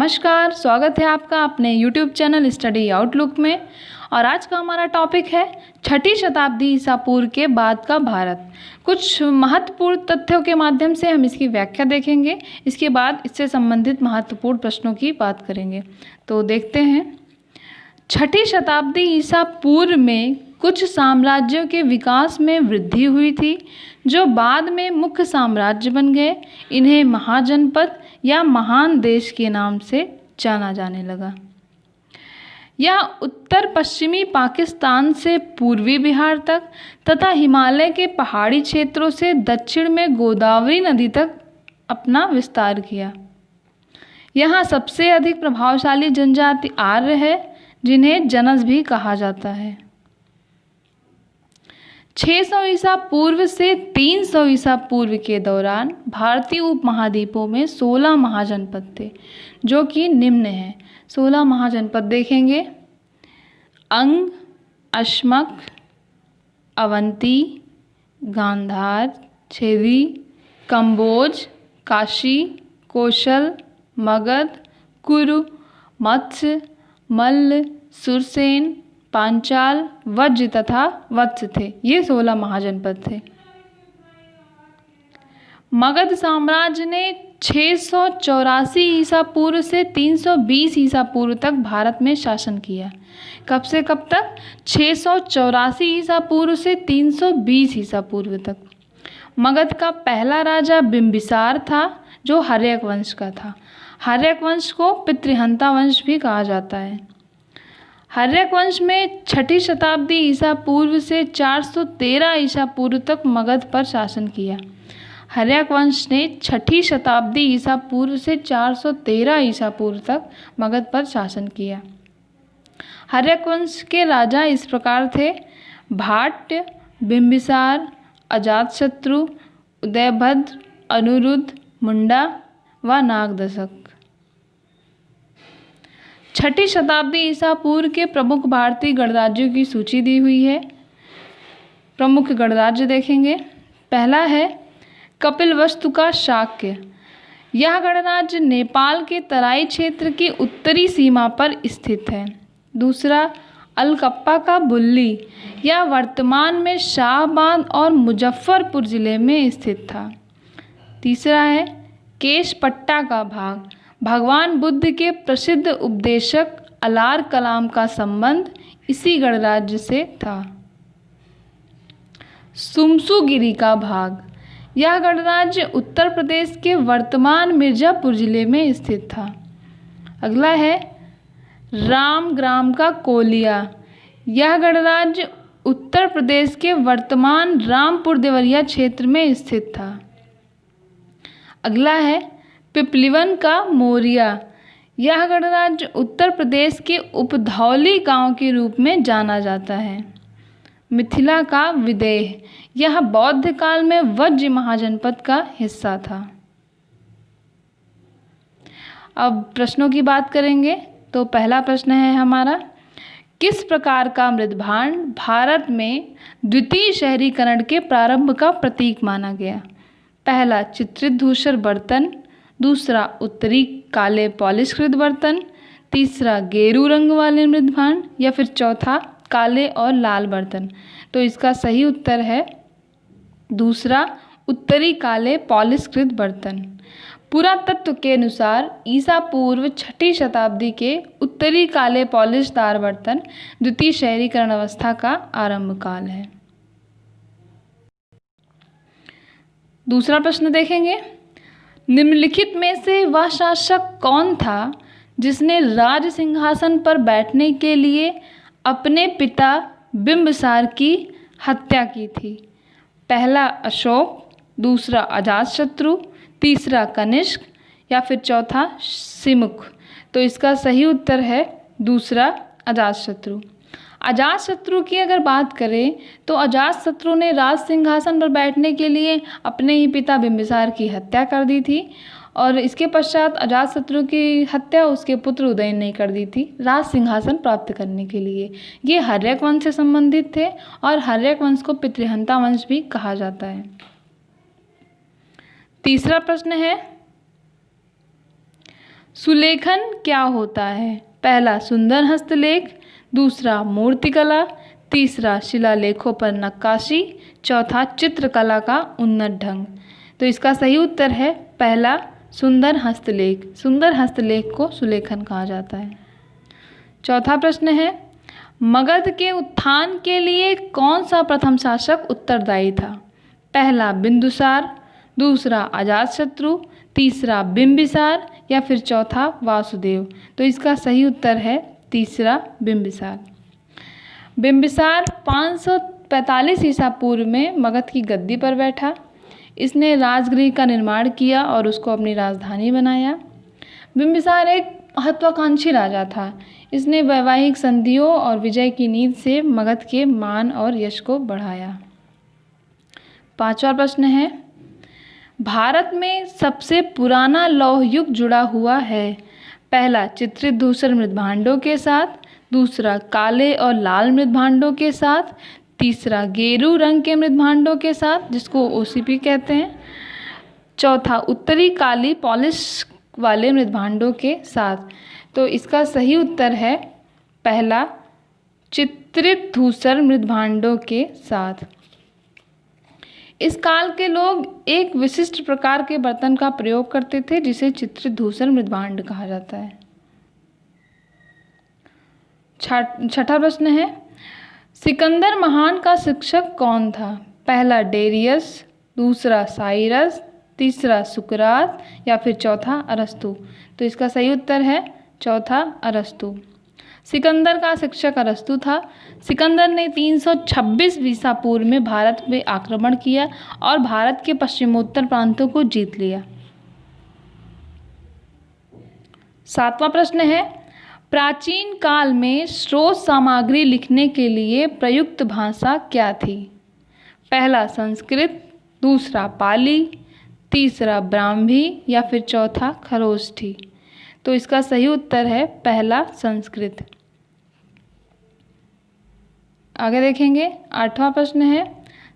नमस्कार, स्वागत है आपका अपने YouTube चैनल स्टडी आउटलुक में। और आज का हमारा टॉपिक है छठी शताब्दी ईसा पूर्व के बाद का भारत। कुछ महत्वपूर्ण तथ्यों के माध्यम से हम इसकी व्याख्या देखेंगे, इसके बाद इससे संबंधित महत्वपूर्ण प्रश्नों की बात करेंगे। तो देखते हैं, छठी शताब्दी ईसा पूर्व में कुछ साम्राज्यों के विकास में वृद्धि हुई थी, जो बाद में मुख्य साम्राज्य बन गए। इन्हें महाजनपद या महान देश के नाम से जाना जाने लगा। यह उत्तर पश्चिमी पाकिस्तान से पूर्वी बिहार तक तथा हिमालय के पहाड़ी क्षेत्रों से दक्षिण में गोदावरी नदी तक अपना विस्तार किया। यहाँ सबसे अधिक प्रभावशाली जनजाति आर्य है, जिन्हें जनस भी कहा जाता है। 600 ईसा पूर्व से 300 ईसा पूर्व के दौरान भारतीय उपमहाद्वीपों में 16 महाजनपद थे, जो कि निम्न हैं। 16 महाजनपद देखेंगे: अंग, अश्मक, अवंती, गांधार, छेदी, कंबोज, काशी, कौशल, मगध, कुरु, मत्स्य, मल्ल, सुरसेन, पांचाल, वज्र तथा वत्स थे। ये 16 महाजनपद थे। मगध साम्राज्य ने 684 ईसा पूर्व से 320 ईसा पूर्व तक भारत में शासन किया। कब से कब तक? 684 ईसा पूर्व से 320 ईसा पूर्व तक। मगध का पहला राजा बिंबिसार था, जो हर्यक वंश का था। हर्यक वंश को पितृहंता वंश भी कहा जाता है। हर्यक वंश में छठी शताब्दी ईसा पूर्व से 413 ईसा पूर्व तक मगध पर शासन किया। हर्यक वंश ने छठी शताब्दी ईसा पूर्व से 413 ईसा पूर्व तक मगध पर शासन किया। हर्यक वंश के राजा इस प्रकार थे: भाट्य, बिंबिसार, अजातशत्रु, उदयभद्र, अनिरुद्ध, मुंडा व नागदशक। छठी शताब्दी ईसा पूर्व के प्रमुख भारतीय गणराज्यों की सूची दी हुई है। प्रमुख गणराज्य देखेंगे। पहला है कपिलवस्तु का शाक्य। यह गणराज्य नेपाल के तराई क्षेत्र की उत्तरी सीमा पर स्थित है। दूसरा, अलकप्पा का बुल्ली। यह वर्तमान में शाहबाद और मुजफ्फरपुर जिले में स्थित था। तीसरा है केशपट्टा का भाग। भगवान बुद्ध के प्रसिद्ध उपदेशक अलार कलाम का संबंध इसी गणराज्य से था। सुमसुगिरी का भाग। यह गणराज्य उत्तर प्रदेश के वर्तमान मिर्जापुर जिले में स्थित था। अगला है रामग्राम का कोलिया। यह गणराज्य उत्तर प्रदेश के वर्तमान रामपुर देवरिया क्षेत्र में स्थित था। अगला है पिपलिवन का मौर्या। यह गणराज्य उत्तर प्रदेश के उपधौली गांव के रूप में जाना जाता है। मिथिला का विदेह। यह बौद्ध काल में वज्र महाजनपद का हिस्सा था। अब प्रश्नों की बात करेंगे। तो पहला प्रश्न है हमारा, किस प्रकार का मृदभांड भारत में द्वितीय शहरीकरण के प्रारंभ का प्रतीक माना गया? पहला, चित्रित धूसर बर्तन। दूसरा, उत्तरी काले पॉलिशकृत बर्तन। तीसरा, गेरू रंग वाले मृदभांड। या फिर चौथा, काले और लाल बर्तन। तो इसका सही उत्तर है दूसरा, उत्तरी काले पॉलिशकृत बर्तन। पुरातत्व के अनुसार ईसा पूर्व छठी शताब्दी के उत्तरी काले पॉलिशदार बर्तन द्वितीय शहरीकरण अवस्था का आरंभ काल है। दूसरा प्रश्न देखेंगे, निम्नलिखित में से वह शासक कौन था जिसने राज सिंहासन पर बैठने के लिए अपने पिता बिंबिसार की हत्या की थी? पहला, अशोक। दूसरा, अजातशत्रु। तीसरा, कनिष्क। या फिर चौथा, सिमुख। तो इसका सही उत्तर है दूसरा, अजातशत्रु। अजातशत्रु की अगर बात करें तो अजातशत्रु ने राज सिंहासन पर बैठने के लिए अपने ही पिता बिंबिसार की हत्या कर दी थी, और इसके पश्चात अजातशत्रु की हत्या उसके पुत्र उदयन ने कर दी थी राज सिंहासन प्राप्त करने के लिए। ये हर्यक वंश से संबंधित थे, और हर्यक वंश को पितृहंता वंश भी कहा जाता है। तीसरा प्रश्न है, सुलेखन क्या होता है? पहला सुंदर हस्तलेख, दूसरा मूर्तिकला, तीसरा शिलालेखों पर नक्काशी, चौथा चित्रकला का उन्नत ढंग। तो इसका सही उत्तर है पहला सुंदर हस्तलेख। सुंदर हस्तलेख को सुलेखन कहा जाता है। चौथा प्रश्न है, मगध के उत्थान के लिए कौन सा प्रथम शासक उत्तरदायी था? पहला बिंदुसार, दूसरा अजातशत्रु, तीसरा बिंबिसार या फिर चौथा वासुदेव। तो इसका सही उत्तर है तीसरा बिंबिसार। बिंबिसार 545 ईसा पूर्व में मगध की गद्दी पर बैठा। इसने राजगृह का निर्माण किया और उसको अपनी राजधानी बनाया। बिंबिसार एक महत्वाकांक्षी राजा था। इसने वैवाहिक संधियों और विजय की नीति से मगध के मान और यश को बढ़ाया। पांचवा प्रश्न है, भारत में सबसे पुराना लौह युग जुड़ा हुआ है? पहला चित्रित धूसर मृद्भांडों के साथ, दूसरा काले और लाल मृद्भांडों के साथ, तीसरा गेरू रंग के मृद्भांडों के साथ जिसको ओसीपी कहते हैं, चौथा उत्तरी काली पॉलिश वाले मृद्भांडों के साथ। तो इसका सही उत्तर है पहला चित्रित धूसर मृद्भांडों के साथ। इस काल के लोग एक विशिष्ट प्रकार के बर्तन का प्रयोग करते थे जिसे चित्रित धूसर मृद्भांड कहा जाता है। छठा प्रश्न है, सिकंदर महान का शिक्षक कौन था? पहला डेरियस, दूसरा साइरस, तीसरा सुकरात या फिर चौथा अरस्तु। तो इसका सही उत्तर है चौथा अरस्तु। सिकंदर का शिक्षक अरस्तु था। सिकंदर ने 326 ईसा पूर्व में भारत में आक्रमण किया और भारत के पश्चिमोत्तर प्रांतों को जीत लिया। सातवां प्रश्न है, प्राचीन काल में स्रोत सामग्री लिखने के लिए प्रयुक्त भाषा क्या थी? पहला संस्कृत, दूसरा पाली, तीसरा ब्राह्मी या फिर चौथा खरोष्ठी। तो इसका सही उत्तर है पहला संस्कृत। आगे देखेंगे, आठवां प्रश्न है,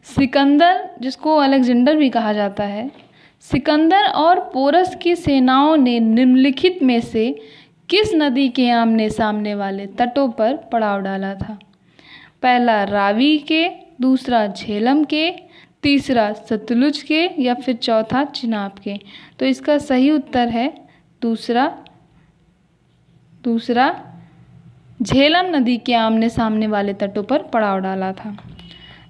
सिकंदर जिसको अलेक्जेंडर भी कहा जाता है, सिकंदर और पोरस की सेनाओं ने निम्नलिखित में से किस नदी के आमने सामने वाले तटों पर पड़ाव डाला था? पहला रावी के, दूसरा झेलम के, तीसरा सतलुज के या फिर चौथा चिनाब के। तो इसका सही उत्तर है दूसरा झेलम नदी के आमने सामने वाले तटों पर पड़ाव डाला था।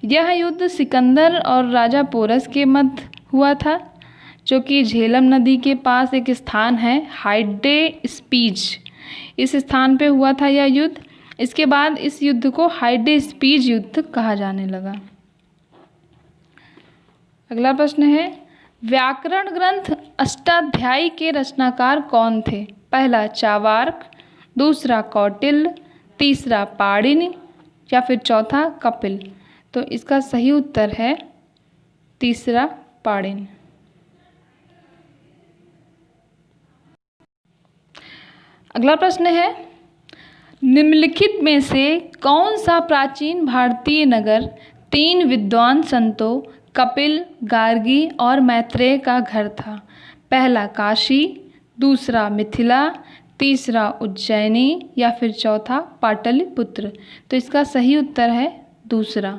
यह युद्ध सिकंदर और राजा पोरस के मध्य हुआ था, जो कि झेलम नदी के पास एक स्थान है हाइडे स्पीज। इस स्थान पे हुआ था यह युद्ध। इसके बाद इस युद्ध को हाइडे स्पीज युद्ध कहा जाने लगा। अगला प्रश्न है, व्याकरण ग्रंथ अष्टाध्यायी के रचनाकार कौन थे? पहला चावार्क, दूसरा कौटिल्य, तीसरा पाणिनि या फिर चौथा कपिल। तो इसका सही उत्तर है तीसरा पाणिनि। अगला प्रश्न है, निम्नलिखित में से कौन सा प्राचीन भारतीय नगर 3 विद्वान संतों कपिल, गार्गी और मैत्रेय का घर था? पहला काशी, दूसरा मिथिला, तीसरा उज्जैनी या फिर चौथा पाटलिपुत्र। तो इसका सही उत्तर है दूसरा।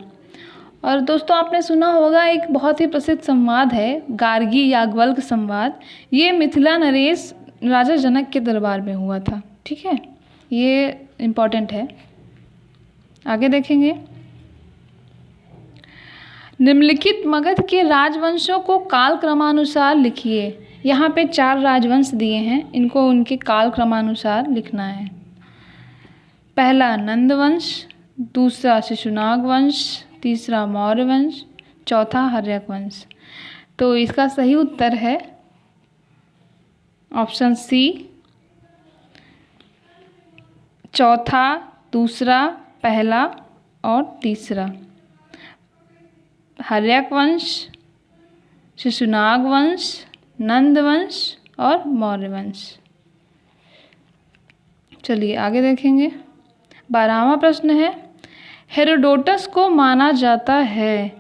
और दोस्तों आपने सुना होगा एक बहुत ही प्रसिद्ध संवाद है गार्गी याज्ञवल्क्य संवाद। ये मिथिला नरेश राजा जनक के दरबार में हुआ था। ठीक है, ये इम्पॉर्टेंट है। आगे देखेंगे, निम्नलिखित मगध के राजवंशों को काल क्रमानुसार लिखिए। यहाँ पे 4 राजवंश दिए हैं, इनको उनके काल क्रमानुसार लिखना है। पहला नंद वंश, दूसरा शिशुनाग वंश, तीसरा मौर्य वंश, चौथा हर्यक वंश। तो इसका सही उत्तर है ऑप्शन सी, चौथा, दूसरा, पहला और तीसरा। हर्यक वंश, शिशुनाग वंश, नंद वंश और मौर्य वंश। चलिए आगे देखेंगे। 12वां प्रश्न है, हेरोडोटस को माना जाता है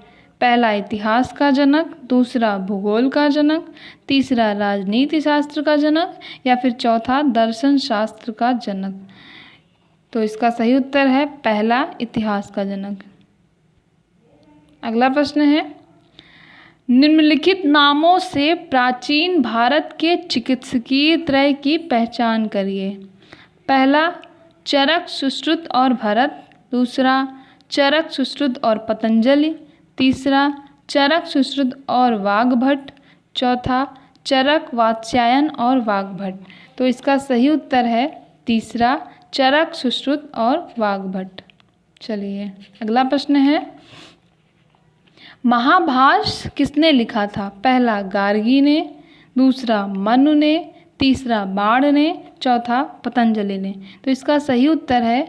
पहला इतिहास का जनक, दूसरा भूगोल का जनक, तीसरा राजनीति शास्त्र का जनक या फिर चौथा दर्शन शास्त्र का जनक। तो इसका सही उत्तर है पहला इतिहास का जनक। अगला प्रश्न है, निम्नलिखित नामों से प्राचीन भारत के चिकित्सकीय त्रय की पहचान करिए। पहला चरक, सुश्रुत और भरत, दूसरा चरक, सुश्रुत और पतंजलि, तीसरा चरक, सुश्रुत और वाग्भट, चौथा चरक, वात्स्यायन और वाग्भट। तो इसका सही उत्तर है तीसरा चरक, सुश्रुत और वाग्भट। चलिए अगला प्रश्न है, महाभाष्य किसने लिखा था? पहला गार्गी ने, दूसरा मनु ने, तीसरा बाण ने, चौथा पतंजलि ने। तो इसका सही उत्तर है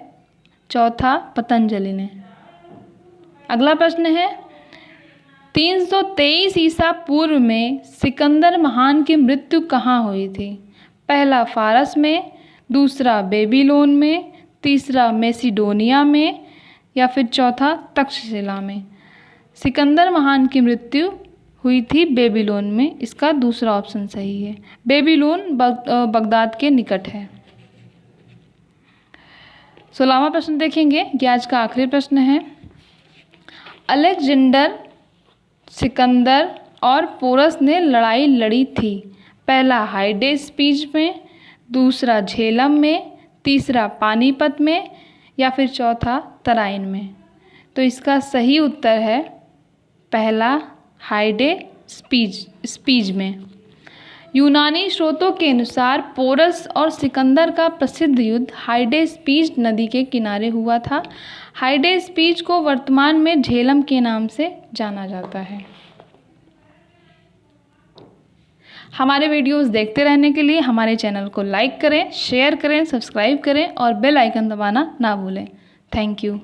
चौथा पतंजलि ने। अगला प्रश्न है, 323 ईसा पूर्व में सिकंदर महान की मृत्यु कहाँ हुई थी? पहला फारस में, दूसरा बेबीलोन में, तीसरा मेसिडोनिया में या फिर चौथा तक्षशिला में। सिकंदर महान की मृत्यु हुई थी बेबीलोन में, इसका दूसरा ऑप्शन सही है। बेबीलोन बगदाद के निकट है। 16वां प्रश्न देखेंगे, ये आज का आखिरी प्रश्न है। अलेक्जेंडर, सिकंदर और पोरस ने लड़ाई लड़ी थी। पहला हाइडेस्पीज में, दूसरा झेलम में, तीसरा पानीपत में या फिर चौथा तराइन में। तो इसका सही उत्तर है पहला हाइडेस्पीज में। यूनानी स्रोतों के अनुसार पोरस और सिकंदर का प्रसिद्ध युद्ध हाइडेस्पीज नदी के किनारे हुआ था। हाइडेस्पीज को वर्तमान में झेलम के नाम से जाना जाता है। हमारे वीडियोस देखते रहने के लिए हमारे चैनल को लाइक करें, शेयर करें, सब्सक्राइब करें और बेल आइकन दबाना ना भूलें। Thank you.